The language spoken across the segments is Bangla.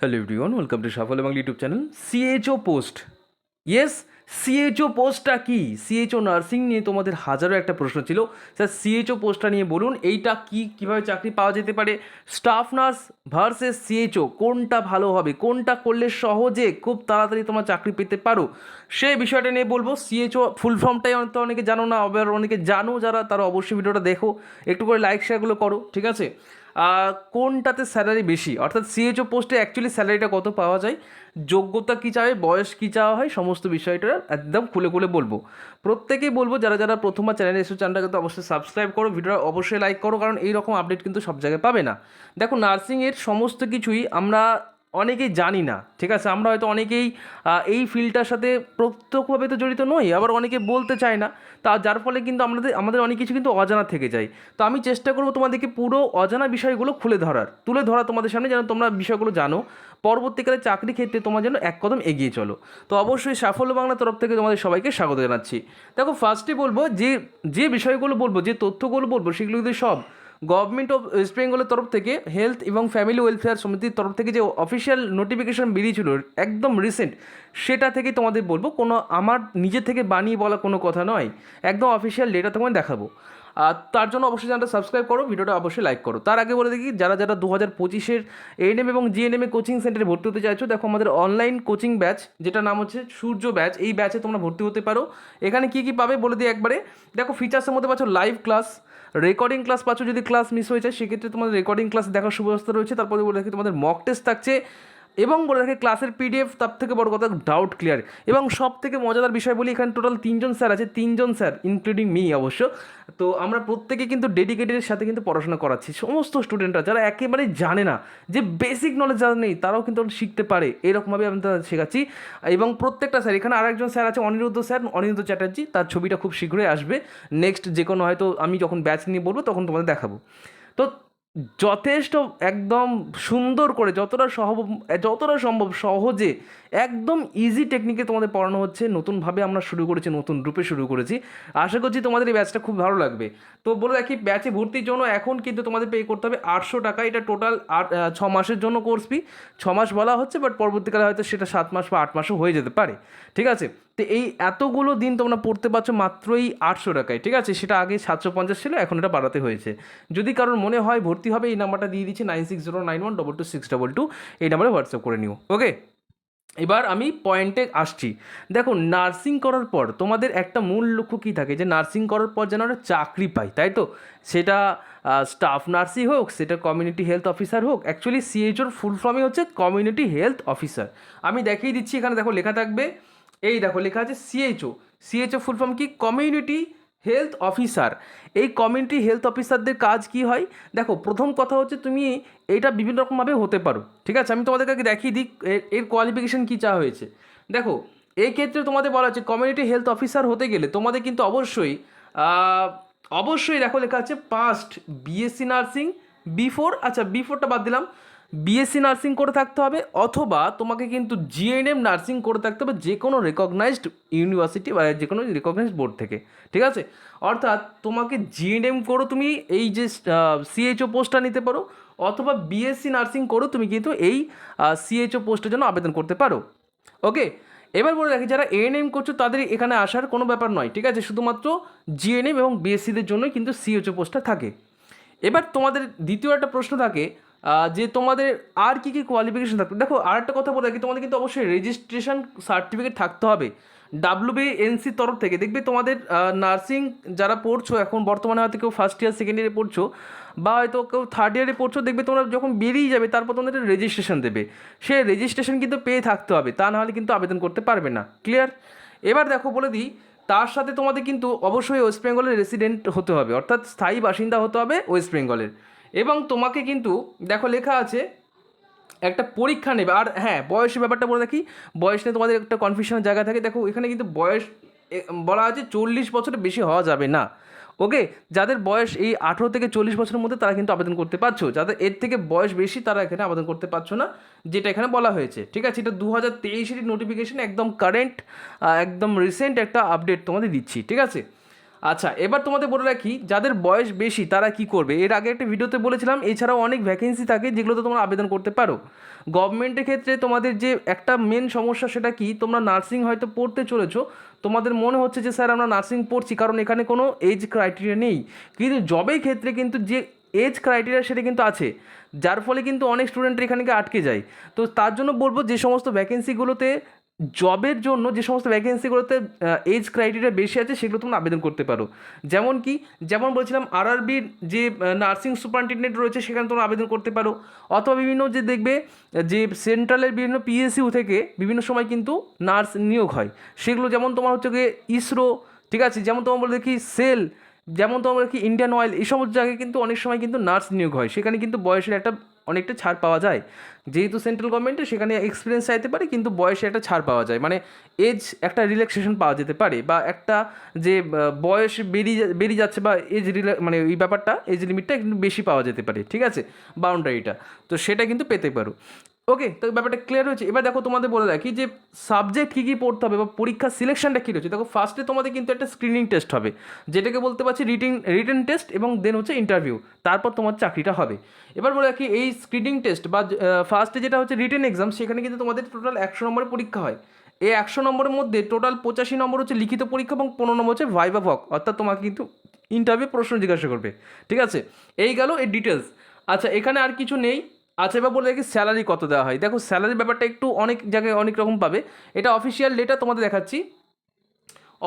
Hello everyone, welcome to Safal এবং YouTube channel. CHO post, yes, CHO পোস্টটা কি? সিএইচও নার্সিং নিয়ে তোমাদের হাজারো একটা প্রশ্ন ছিল। স্যার সিএইচও পোস্টটা নিয়ে বলুন, এইটা কি, কীভাবে চাকরি পাওয়া যেতে পারে? স্টাফ নার্স ভার্সেস সিএইচও, কোনটা ভালো হবে, কোনটা করলে সহজে খুব তাড়াতাড়ি তোমার চাকরি পেতে পারো, সেই বিষয়টা নিয়ে বলবো। সিএইচও ফুল ফর্মটাই হয়তো অনেকে জানো না, আবার অনেকে জানো যারা, তারা অবশ্যই ভিডিওটা দেখো, একটু করে লাইক শেয়ারগুলো করো, ঠিক আছে? কোনটাতে স্যালারি বেশি, অর্থাৎ সিএইচও পোস্টে অ্যাকচুয়ালি স্যালারিটা কত পাওয়া যায়, যোগ্যতা কী চায়, বয়স কী চাওয়া হয়, সমস্ত বিষয়টা একদম খুলে খুলে বলবো। প্রত্যেকেই বলবো, যারা যারা প্রথমবার চ্যানেলে এসে চ্যানেলটা কিন্তু অবশ্যই সাবস্ক্রাইব করো, ভিডিওটা অবশ্যই লাইক করো, কারণ এই রকম আপডেট কিন্তু সব জায়গায় পাবে না। দেখো, নার্সিংয়ের সমস্ত কিছুই আমরা অনেকেই জানি না, ঠিক আছে? আমরা হয়তো অনেকেই এই ফিল্ডটার সাথে প্রত্যক্ষভাবে তো জড়িত নই, আবার অনেকে বলতে চায় না, তা যার ফলে কিন্তু আমাদের অনেক কিছু কিন্তু অজানা থেকে যায়। তো আমি চেষ্টা করবো তোমাদেরকে পুরো অজানা বিষয়গুলো তুলে ধরা তোমাদের সামনে, যেন তোমরা বিষয়গুলো জানো, পরবর্তীকালে চাকরি ক্ষেত্রে তোমার জন্য এক কদম এগিয়ে চলো। তো অবশ্যই সাফল্য বাংলা তরফ থেকে তোমাদের সবাইকে স্বাগত জানাচ্ছি। দেখো, ফার্স্টে বলবো যে যে বিষয়গুলো বলবো, যে তথ্যগুলো বলবো, সেগুলো কিন্তু সব গভর্নমেন্ট অফ ওয়েস্ট বেঙ্গলের তরফ থেকে, হেলথ এবং ফ্যামিলি ওয়েলফেয়ার সমিতির তরফ থেকে যে অফিসিয়াল নোটিফিকেশন বেরিয়েছিল একদম রিসেন্ট, সেটা থেকে তোমাদের বলবো। কোনো আমার নিজে থেকে বানিয়ে বলা কোনো কথা নয়, একদম অফিসিয়াল ডেটা তোমায় দেখাবো। আর তার জন্য অবশ্যই চ্যানেলটা সাবস্ক্রাইব করো, ভিডিওটা অবশ্যই লাইক করো। তার আগে বলে দেখি, যারা যারা 2025-এর এএনএম এবং জিএনএমে কোচিং সেন্টারে ভর্তি হতে চাইছো, দেখো আমাদের অনলাইন কোচিং ব্যাচ, যেটা নাম হচ্ছে সূর্য ব্যাচ, এই ব্যাচে তোমরা ভর্তি হতে পারো। এখানে কী কী পাবে বলে দিই একবারে। দেখো, ফিচার্সের মধ্যে পাচ্ছ লাইভ ক্লাস, রেকর্ডিং ক্লাস পাচ্ছ, যদি ক্লাস মিস হয়ে যায় সেক্ষেত্রে তোমাদের রেকর্ডিং ক্লাস দেখার সুব্যবস্থা রয়েছে। তারপরে বলে রাখি তোমাদের মক টেস্ট থাকছে, এবং বলে রাখি ক্লাসের পিডিএফ, তার থেকে বড় কথা ডাউট ক্লিয়ার। এবং সব থেকে মজাদার বিষয় বলি, এখানে টোটাল 3জন স্যার আছে, 3জন স্যার ইনক্লুডিং মি অবশ্য। তো আমরা প্রত্যেকে কিন্তু ডেডিকেটেডের সাথে কিন্তু পড়াশোনা করাচ্ছি। সমস্ত স্টুডেন্টরা যারা একেবারে জানে না, যে বেসিক নলেজ যারা নেই, তারাও কিন্তু শিখতে পারে, এরকমভাবে আমি তাদের শেখাচ্ছি। এবং প্রত্যেকটা স্যার, এখানে আরেকজন স্যার আছে অনিরুদ্ধ স্যার, অনিরুদ্ধ চ্যাটার্জি, তার ছবিটা খুব শীঘ্রই আসবে। নেক্সট যে কোনো হয়তো আমি যখন ব্যাচ নিয়ে বলবো তখন তোমাদের দেখাবো। তো যথেষ্ট একদম সুন্দর করে, যতটা সম্ভব সহজে, একদম ইজি টেকনিকে তোমাদের পড়ানো হচ্ছে। নতুনভাবে আমরা শুরু করেছি, নতুন রূপে শুরু করেছি। আশা করছি তোমাদের এই ব্যাচটা খুব ভালো লাগবে। তো বলে রাখি, ব্যাচে ভর্তির জন্য এখন কিন্তু তোমাদের পে করতে হবে 800 টাকা। এটা টোটাল 6 মাসের জন্য কোর্স ফি। 6 মাস বলা হচ্ছে, বাট পরবর্তীকালে হয়তো সেটা 7 মাস বা 8 মাসও হয়ে যেতে পারে, ঠিক আছে? তো এই এতগুলো দিন তোমরা পড়তে পারছো মাত্রই 800 টাকায়, ঠিক আছে? সেটা আগে 750 ছিল, এখন এটা বাড়াতে হয়েছে। যদি কারোর মনে হয় ভর্তি হবে, এই নাম্বারটা দিয়ে দিচ্ছি, 9609122622, এই নাম্বারে হোয়াটসঅ্যাপ করে নিও, ওকে? এবার আমি পয়েন্টে আসছি। দেখো, নার্সিং করার পর তোমাদের একটা মূল লক্ষ্য কী থাকে, যে নার্সিং করার পর যেন আমরা চাকরি পাই, তাই তো? সেটা স্টাফ নার্সই হোক, সেটা কমিউনিটি হেলথ অফিসার হোক। অ্যাকচুয়ালি সিএইচওর ফুল ফর্মই হচ্ছে কমিউনিটি হেলথ অফিসার। আমি দেখিয়ে দিচ্ছি, এখানে দেখো লেখা থাকবে, এই দেখো লেখা আছে সিএইচও। সিএইচও ফুল ফর্ম কি? Community health officer. এই কমিউনিটি হেলথ অফিসারদের কাজ কি হয়? দেখো, প্রথম কথা হচ্ছে তুমি এইটা বিভিন্ন রকমভাবে হতে পারো, ঠিক আছে? আমি তোমাদেরকে আগে দেখিয়ে দিই এর কোয়ালিফিকেশান কী চাওয়া হয়েছে। দেখো, এই ক্ষেত্রে তোমাদের বলা হচ্ছে কমিউনিটি হেলথ অফিসার হতে গেলে তোমাদের কিন্তু অবশ্যই দেখো লেখা আছে পাস্ট বিএসসি নার্সিং বিফোর, আচ্ছা বিফোরটা বাদ দিলাম, বিএসসি নার্সিং করে থাকতে হবে, অথবা তোমাকে কিন্তু জিএনএম নার্সিং করে থাকতে হবে, যে কোনো রেকগনাইজড ইউনিভার্সিটি বা যে কোনো রেকগনাইজড বোর্ড থেকে, ঠিক আছে? অর্থাৎ তোমাকে জিএনএম করো তুমি এই যে সিএইচও পোস্টটা নিতে পারো, অথবা বিএসসি নার্সিং করো তুমি কিন্তু এই সিএইচও পোস্টের জন্য আবেদন করতে পারো, ওকে? এবার বলে রাখি, যারা এএনএম করছো তাদের এখানে আসার কোনো ব্যাপার নয়, ঠিক আছে? শুধুমাত্র জিএনএম এবং বিএসসিদের জন্যই কিন্তু সিএইচও পোস্টটা থাকে। এবার তোমাদের দ্বিতীয় একটা প্রশ্ন থাকে, যে তোমাদের আর কী কী কোয়ালিফিকেশান থাকবে। দেখো, আর একটা কথা বলে রাখি, তোমাদের কিন্তু অবশ্যই রেজিস্ট্রেশন সার্টিফিকেট থাকতে হবে WBNCর তরফ থেকে। দেখবে তোমাদের নার্সিং যারা পড়ছো এখন বর্তমানে, হয়তো কেউ ফার্স্ট ইয়ার সেকেন্ড ইয়ারে পড়ছো, বা হয়তো কেউ থার্ড ইয়ারে পড়ছো, দেখবে তোমরা যখন বেরিয়ে যাবে তারপর তোমাদের রেজিস্ট্রেশন দেবে। সে রেজিস্ট্রেশন কিন্তু পেয়ে থাকতে হবে, তা নাহলে কিন্তু আবেদন করতে পারবে না, ক্লিয়ার? এবার দেখো বলে দিই, তার সাথে তোমাদের কিন্তু অবশ্যই ওয়েস্ট বেঙ্গলের রেসিডেন্ট হতে হবে, অর্থাৎ স্থায়ী বাসিন্দা হতে হবে ওয়েস্ট বেঙ্গলের। এবং তোমাকে কিন্তু দেখো লেখা আছে একটা পরীক্ষা নেবে। আর হ্যাঁ, বয়সের ব্যাপারটা বলে রাখি, বয়স নিয়ে তোমাদের একটা কনফিউশনের জায়গা থাকে। দেখো, এখানে কিন্তু বয়স বলা আছে 40 বছরের বেশি হওয়া যাবে না, ওকে? যাদের বয়স এই 18 থেকে 40 বছরের মধ্যে, তারা কিন্তু আবেদন করতে পারছো। যাদের এর থেকে বয়স বেশি, তারা এখানে আবেদন করতে পারছো না, যেটা এখানে বলা হয়েছে, ঠিক আছে? এটা 2023-এর নোটিফিকেশন, একদম কারেন্ট, একদম রিসেন্ট একটা আপডেট তোমাদের দিচ্ছি, ঠিক আছে? আচ্ছা, এবার তোমাদের বলে রাখি যাদের বয়স বেশি তারা কি করবে। এর আগে একটা ভিডিওতে বলেছিলাম এছাড়াও অনেক ভ্যাকেন্সি থাকে যেগুলোতে তোমরা আবেদন করতে পারো। গভর্নমেন্টের ক্ষেত্রে তোমাদের যে একটা মেন সমস্যা সেটা কি, তোমরা নার্সিং হয়তো পড়তে চলেছো, তোমাদের মনে হচ্ছে যে স্যার আমরা নার্সিং পড়ছি কারণ এখানে কোনো এজ ক্রাইটেরিয়া নেই, কিন্তু জবের ক্ষেত্রে কিন্তু যে এজ ক্রাইটেরিয়া সেটা কিন্তু আছে, যার ফলে কিন্তু অনেক স্টুডেন্ট এখানে গিয়ে আটকে যায়। তো তার জন্য বলবো যে সমস্ত ভ্যাকেন্সিগুলোতে জবের জন্য যে সমস্ত ভ্যাকেন্সিগুলোতে এজ ক্রাইটেরিয়া বেশি আছে সেগুলো তোমরা আবেদন করতে পারো। যেমন কি, যেমন বলছিলাম আরআরবির যে নার্সিং সুপারিনটেন্ডেন্ট রয়েছে সেখানে তোমরা আবেদন করতে পারো, অথবা বিভিন্ন যে দেখবে যে সেন্ট্রালের বিভিন্ন পিএসইউ থেকে বিভিন্ন সময় কিন্তু নার্স নিয়োগ হয়, সেগুলো যেমন তোমার হচ্ছে গিয়ে ইসরো, ঠিক আছে, যেমন তোমার বলে দেখি সেল, যেমন তোমার কি ইন্ডিয়ান অয়েল, এই সমস্ত জায়গায় কিন্তু অনেক সময় কিন্তু নার্স নিয়োগ হয়, সেখানে কিন্তু বয়সের একটা অনেকটা ছাড় পাওয়া যায়। যেহেতু সেন্ট্রাল গভর্নমেন্টে সেখানে এক্সপিরিয়েন্স চাইতে পারে কিন্তু বয়সে একটা ছাড় পাওয়া যায়, মানে এজ একটা রিল্যাক্সেশন পাওয়া যেতে পারে, বা একটা যে বয়স বেরিয়ে যাচ্ছে বা এজ মানে এই ব্যাপারটা এজ লিমিটটা একটু বেশি পাওয়া যেতে পারে, ঠিক আছে, বাউন্ডারিটা, তো সেটা কিন্তু পেতে পারো। ওকে, তো ব্যাপারটা ক্লিয়ার হয়েছে। এবার দেখো তোমাদের বলে রাখি যে সাবজেক্ট কী কী পড়তে হবে বা পরীক্ষার সিলেকশনটা কী রয়েছে। দেখো ফার্স্টে তোমাদের কিন্তু একটা স্ক্রিনিং টেস্ট হবে, যেটাকে বলতে পারছি রিটেন টেস্ট, এবং দেন হচ্ছে ইন্টারভিউ, তারপর তোমার চাকরিটা হবে। এবার বলে রাখি এই স্ক্রিনিং টেস্ট বা ফার্স্টে যেটা হচ্ছে রিটেন এক্সাম, সেখানে কিন্তু তোমাদের টোটাল 100 নম্বরের পরীক্ষা হয়। এই 100 নম্বরের মধ্যে টোটাল 85 নম্বর হচ্ছে লিখিত পরীক্ষা এবং 15 নম্বর হচ্ছে ভাইভা ভক, অর্থাৎ তোমাকে কিন্তু ইন্টারভিউ প্রশ্ন জিজ্ঞাসা করবে, ঠিক আছে। এই গেল এই ডিটেলস। আচ্ছা, এখানে আর কিছু নেই। আচ্ছা, এবার বলে দেখি স্যালারি কত দেওয়া হয়। দেখো স্যালারির ব্যাপারটা একটু অনেক জায়গায় অনেক রকম পাবে, এটা অফিসিয়াল ডেটা তোমাদের দেখাচ্ছি।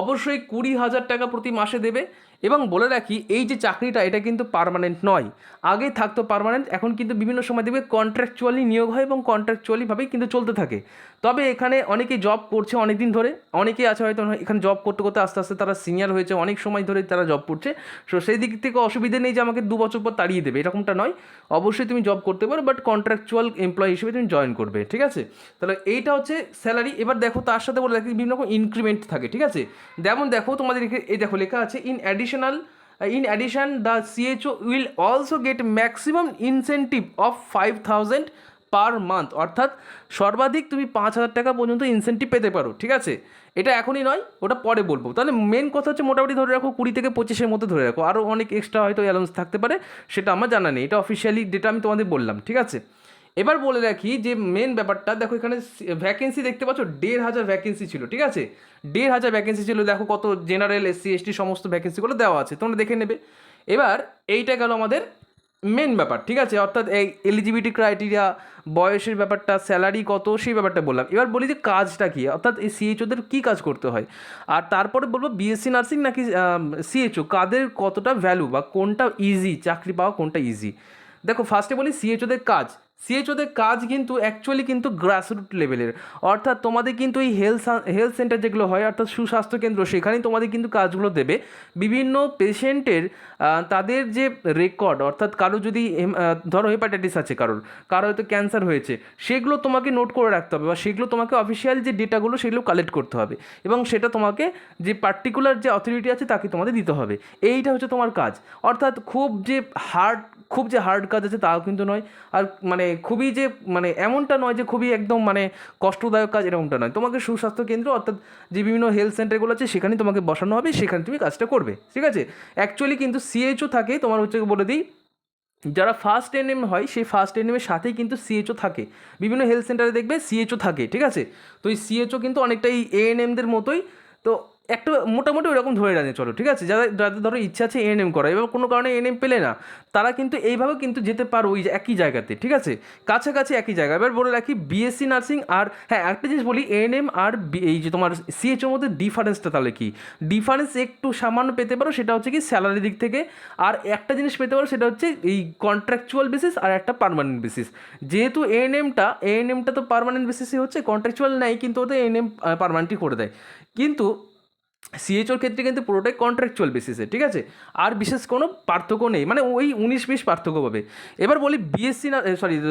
অবশ্যই 20,000 টাকা প্রতি মাসে দেবে। এবং বলে রাখি এই যে চাকরিটা এটা কিন্তু পার্মানেন্ট নয়, আগে থাকতো পার্মানেন্ট, এখন কিন্তু বিভিন্ন সময় দেখবে কন্ট্রাকচুয়ালি নিয়োগ হয় এবং কন্ট্রাকচুয়ালিভাবেই কিন্তু চলতে থাকে। তবে এখানে অনেকেই জব করছে অনেক দিন ধরে, অনেকেই আছে হয়তো এখানে জব করতে করতে আস্তে আস্তে তারা সিনিয়র হয়েছে, অনেক সময় ধরে তারা জব করছে। সো সেই দিক থেকে অসুবিধে নেই যে আমাকে 2 বছর পর তাড়িয়ে দেবে, এরকমটা নয়। অবশ্যই তুমি জব করতে পারো, বাট কন্ট্রাকচুয়াল এমপ্লয়ি হিসেবে তুমি জয়েন করবে, ঠিক আছে। তাহলে এইটা হচ্ছে স্যালারি। এবার দেখো তার সাথে বলে রাখি বিভিন্ন রকম ইনক্রিমেন্ট থাকে, ঠিক আছে। যেমন দেখো তোমাদের এই দেখো লেখা আছে in addition the CHO will also get maximum incentive of 5,000 per month, অর্থাৎ সর্বাধিক তুমি 5,000 টাকা পর্যন্ত ইনসেন্টিভ পেতে পারো, ঠিক আছে। এটা এখনই নয়, ওটা পরে বলবো। তাহলে মেন কথা হচ্ছে মোটামুটি ধরে রাখো 20 থেকে 25-এর মধ্যে ধরে রাখো, আরও অনেক এক্সট্রা হয়তো অ্যালাউন্স থাকতে পারে, সেটা আমার জানা নেই, এটা অফিসিয়ালি ডেটা আমি তোমাদের বললাম, ঠিক আছে। এবার বলে রাখি যে মেন ব্যাপারটা, দেখো এখানে ভ্যাকেন্সি দেখতে পাচ্ছ 1,500 ভ্যাকেন্সি ছিল, ঠিক আছে, 1,500 ভ্যাকেন্সি ছিল। দেখো কত জেনারেল এসসি এসটি সমস্ত ভ্যাকেন্সিগুলো দেওয়া আছে, তোমরা দেখে নেবে। এবার এইটা গেল আমাদের মেন ব্যাপার, ঠিক আছে, অর্থাৎ এই এলিজিবিলিটি ক্রাইটেরিয়া, বয়সের ব্যাপারটা, স্যালারি কত, সেই ব্যাপারটা বললাম। এবার বলি যে কাজটা কী, অর্থাৎ এই সিএইচওদের কী কাজ করতে হয়, আর তারপরে বলবো বিএসসি নার্সিং নাকি সিএইচও কাদের কতটা ভ্যালু বা কোনটা ইজি চাকরি পাওয়া, কোনটা ইজি। দেখো ফার্স্টে বলি সিএইচওদের কাজ। সিএইচওদের কাজ কিন্তু অ্যাকচুয়ালি কিন্তু গ্রাসরুট লেভেলের, অর্থাৎ তোমাদের কিন্তু এই হেলথ সেন্টার যেগুলো হয় অর্থাৎ সুস্বাস্থ্য কেন্দ্র, সেখানেই তোমাদের কিন্তু কাজগুলো দেবে। বিভিন্ন পেশেন্টের তাদের যে রেকর্ড, অর্থাৎ কারো যদি ধরো হেপাটাইটিস আছে, কারো হয়তো ক্যান্সার হয়েছে, সেগুলো তোমাকে নোট করে রাখতে হবে, বা সেগুলো তোমাকে অফিসিয়াল যে ডেটাগুলো সেগুলো কালেক্ট করতে হবে, এবং সেটা তোমাকে যে পার্টিকুলার যে অথরিটি আছে তাকে তোমাদের দিতে হবে। এইটা হচ্ছে তোমার কাজ। অর্থাৎ খুব যে হার্ড কাজ আছে তাও কিন্তু নয়, আর মানে খুবই যে মানে এমনটা নয় যে খুবই একদম মানে কষ্টদায়ক কাজ, এরকমটা নয়। তোমাকে সুস্বাস্থ্য কেন্দ্র অর্থাৎ যে বিভিন্ন হেলথ সেন্টারগুলো আছে সেখানে তোমাকে বসানো হবে, সেখানে তুমি কাজটা করবে, ঠিক আছে। অ্যাকচুয়ালি কিন্তু সিএইচও থাকে তোমার হচ্ছে বলে দিই, যারা ফার্স্ট এনএম হয় সেই ফার্স্ট এনএমের সাথেই কিন্তু সিএইচও থাকে। বিভিন্ন হেলথ সেন্টারে দেখবে সিএইচও থাকে, ঠিক আছে। তো এই সিএইচও কিন্তু অনেকটাই এএনএমদের মতোই, তো একটা মোটামুটি ওরকম ধরে রাখে চলো, ঠিক আছে। যাদের ধরো ইচ্ছা আছে এএনএম করা, এবার কোনো কারণে এএনএম পেলে না, তারা কিন্তু এইভাবেও কিন্তু যেতে পারো ওই একই জায়গাতে, ঠিক আছে, কাছাকাছি একই জায়গা। এবার বলে রাখি বিএসসি নার্সিং আর হ্যাঁ একটা জিনিস বলি, এএনএম আর এই যে তোমার সিএইচওর মধ্যে ডিফারেন্সটা তাহলে কি, ডিফারেন্স একটু সামান্য পেতে পারো, সেটা হচ্ছে কি স্যালারি দিক থেকে। আর একটা জিনিস পেতে পারো সেটা হচ্ছে এই কন্ট্রাকচুয়াল বেসিস আর একটা পার্মানেন্ট বেসিস। যেহেতু এএনএমটা তো পার্মানেন্ট বেসিসই হচ্ছে, কন্ট্রাকচুয়াল নেই, কিন্তু ওদের এএনএম পার্মানেন্টই করে দেয়। কিন্তু সিএইচওর ক্ষেত্রে কিন্তু পুরোটাই কন্ট্রাকচুয়াল বেসিসে, ঠিক আছে। আর বিশেষ কোনো পার্থক্য নেই, মানে ওই 19-20 পার্থক্য পাবে। এবার বলি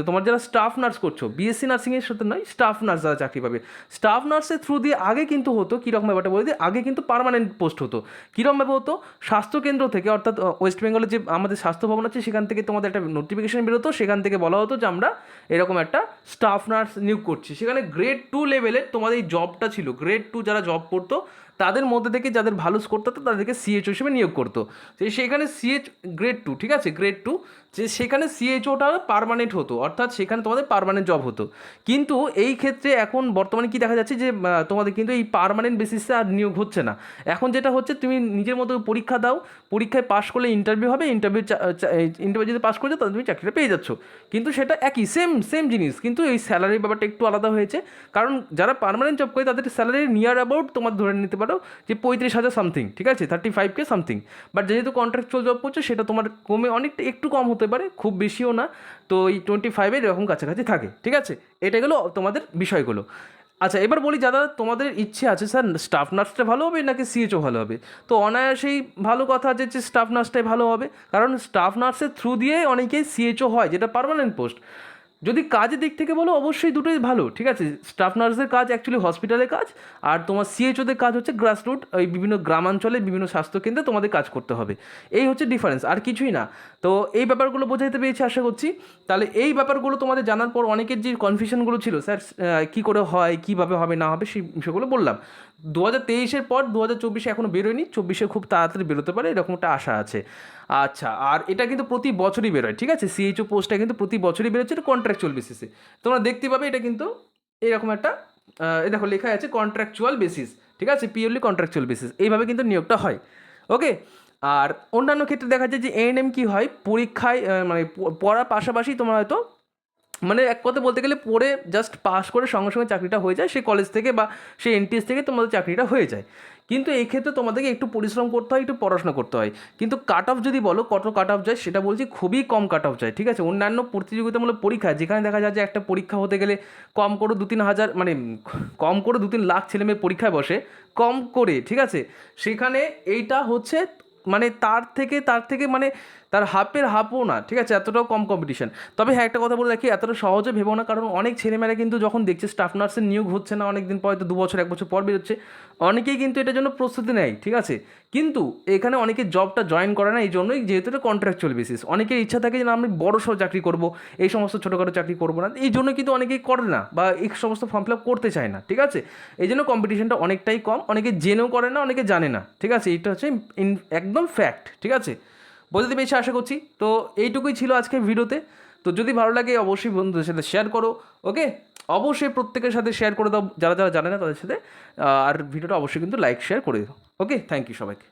তোমার যারা স্টাফ নার্স করছো, বিএসসি নার্সিংয়ের সাথে নয়, স্টাফ নার্স যারা চাকরি পাবে, স্টাফ নার্সের থ্রু দিয়ে আগে কিন্তু হতো কীরকম ব্যাপারটা বলে দিই, আগে কিন্তু পার্মানেন্ট পোস্ট হতো। কীরকমভাবে হতো, স্বাস্থ্যকেন্দ্র থেকে, অর্থাৎ ওয়েস্ট বেঙ্গলে যে আমাদের স্বাস্থ্য ভবন আছে সেখান থেকে তোমাদের একটা নোটিফিকেশন বেরোতো, সেখান থেকে বলা হতো যে আমরা এরকম একটা স্টাফ নার্স নিয়োগ করছি। সেখানে গ্রেড 2 লেভেলের তোমাদের এই জবটা ছিল, গ্রেড 2 যারা জব করতো তাদের মধ্যে থেকে যাদের ভালো স্কোর করতো তাদেরকে সিএইচও হিসেবে নিয়োগ করতো। সেখানে সিএইচ গ্রেড 2, ঠিক আছে, গ্রেড 2, যে সেখানে সিএইচওটা পার্মানেন্ট হতো, অর্থাৎ সেখানে তোমাদের পার্মানেন্ট জব হতো। কিন্তু এই ক্ষেত্রে এখন বর্তমানে কি দেখা যাচ্ছে যে তোমাদের কিন্তু এই পার্মানেন্ট বেসিসে আর নিয়োগ হচ্ছে না। এখন যেটা হচ্ছে তুমি নিজের মতো পরীক্ষা দাও, পরীক্ষায় পাশ করলে ইন্টারভিউ হবে, ইন্টারভিউ যদি পাশ করে যাও তাহলে তুমি চাকরিটা পেয়ে যাচ্ছ। কিন্তু সেটা একই সেম জিনিস, কিন্তু এই স্যালারির ব্যাপারটা একটু আলাদা হয়েছে। কারণ যারা পার্মানেন্ট জব করে তাদের স্যালারি নিয়ার অ্যাবাউট তোমার ধরে নিতে পারো যে 35,000 সামথিং, ঠিক আছে, 35K সামথিং। বাট যেহেতু কন্ট্রাকচুয়াল জব করছে সেটা তোমার কমে অনেকটা একটু কম হতে পারে, খুব বেশিও না। তো এই 25 এরকম কাছাকাছি থাকে, ঠিক আছে। এটা গেলো তোমাদের বিষয়গুলো। আচ্ছা, এবার বলি যারা তোমাদের ইচ্ছে আছে স্যার স্টাফ নার্সটা ভালো হবে নাকি সিএইচও ভালো হবে, তো অনায়াসেই ভালো কথা আছে যে স্টাফ নার্সটাই ভালো হবে। কারণ স্টাফ নার্সের থ্রু দিয়ে অনেকেই সিএইচও হয়, যেটা পার্মানেন্ট পোস্ট। যদি কাজের দিক থেকে বলো অবশ্যই দুটোই ভালো, ঠিক আছে। স্টাফ নার্সের কাজ অ্যাকচুয়ালি হসপিটালে কাজ, আর তোমার সিএইচওদের কাজ হচ্ছে গ্রাসরুট, ওই বিভিন্ন গ্রামাঞ্চলে বিভিন্ন স্বাস্থ্যকেন্দ্রে তোমাদের কাজ করতে হবে। এই হচ্ছে ডিফারেন্স, আর কিছুই না। তো এই ব্যাপারগুলো বোঝাইতে পেরেছি আশা করছি। তাহলে এই ব্যাপারগুলো তোমাদের জানার পর অনেকের যে কনফিউশনগুলো ছিল স্যার কী করে হয়, কীভাবে হবে না হবে, সেই বিষয়গুলো বললাম। 2023-এর পর 2024-এ এখনও বেরোয়নি, 24-এ খুব তাড়াতাড়ি বেরোতে পারে এরকম একটা আশা আছে। আচ্ছা, আর এটা কিন্তু প্রতি বছরই বেরোয়, ঠিক আছে, সিএইচও পোস্টটা কিন্তু প্রতি বছরই বেরোচ্ছে, এটা কন্ট্রাকচুয়াল বেসিসে। তোমরা দেখতে পাবে এটা কিন্তু এরকম একটা এই দেখো লেখা আছে কন্ট্রাকচুয়াল বেসিস, ঠিক আছে, পিওরলি কন্ট্রাকচুয়াল বেসিস, এইভাবে কিন্তু নিয়োগটা হয়। ওকে। আর অন্যান্য ক্ষেত্রে দেখা যায় যে এএনএম কী হয়, পরীক্ষায় মানে পড়ার পাশাপাশি তোমার হয়তো মানে এক কথা বলতে গেলে পড়ে জাস্ট পাস করে সঙ্গে সঙ্গে চাকরিটা হয়ে যায়, সেই কলেজ থেকে বা সেই এনটিএস থেকে তোমাদের চাকরিটা হয়ে যায়। কিন্তু এই ক্ষেত্রে তোমাদেরকে একটু পরিশ্রম করতে হয়, একটু পড়াশোনা করতে হয়। কিন্তু কাট অফ যদি বলো কত কাট অফ যায়, সেটা বলছি খুবই কম কাট অফ যায়, ঠিক আছে। অন্যান্য প্রতিযোগিতামূলক পরীক্ষা যেখানে দেখা যায় যে একটা পরীক্ষা হতে গেলে কম করে 2-3 হাজার মানে কম করে 2-3 লাখ ছেলেমেয়ে পরীক্ষায় বসে, কম করে, ঠিক আছে। সেখানে এইটা হচ্ছে মানে তার থেকে মানে তার হাফের হাফও না, ঠিক আছে, এতটাও কম কম্পিটিশন। তবে হ্যাঁ, একটা কথা বলে রাখি, এতটা সহজে ভেবো না, কারণ অনেক ছেলেমেয়েরা কিন্তু যখন দেখছে স্টাফ নার্সের নিয়োগ হচ্ছে না, অনেক দিন পর, হয়তো 2 বছর 1 বছর পর বেরোচ্ছে, অনেকেই কিন্তু এটার জন্য প্রস্তুতি নেয়, ঠিক আছে। কিন্তু এখানে অনেকে জবটা জয়েন করে না এই জন্যই, যেহেতু এটা কন্ট্রাকচুয়াল বেসিস। অনেকের ইচ্ছা থাকে যে না আমি বড় সড় চাকরি করবো, এই সমস্ত ছোটোখাটো চাকরি করবো না, এই জন্য কিন্তু অনেকেই করে না বা এই সমস্ত ফর্ম ফিল আপ করতে চায় না, ঠিক আছে। এই জন্য কম্পিটিশনটা অনেকটাই কম, অনেকে জেনেও করে না, অনেকে জানে না, ঠিক আছে। এটা হচ্ছে একদম ফ্যাক্ট, ঠিক আছে। বুঝতে পেরেছি আশা করছি। তো এইটুকুই ছিল আজকের ভিডিওতে। তো যদি ভালো লাগে অবশ্যই বন্ধুদের সাথে শেয়ার করো, ওকে। অবশ্যই প্রত্যেকের সাথে শেয়ার করে দাও যারা যারা জানে না তাদের সাথে, আর ভিডিওটা অবশ্যই কিন্তু লাইক শেয়ার করে দাও, ওকে। থ্যাংক ইউ সবাইকে।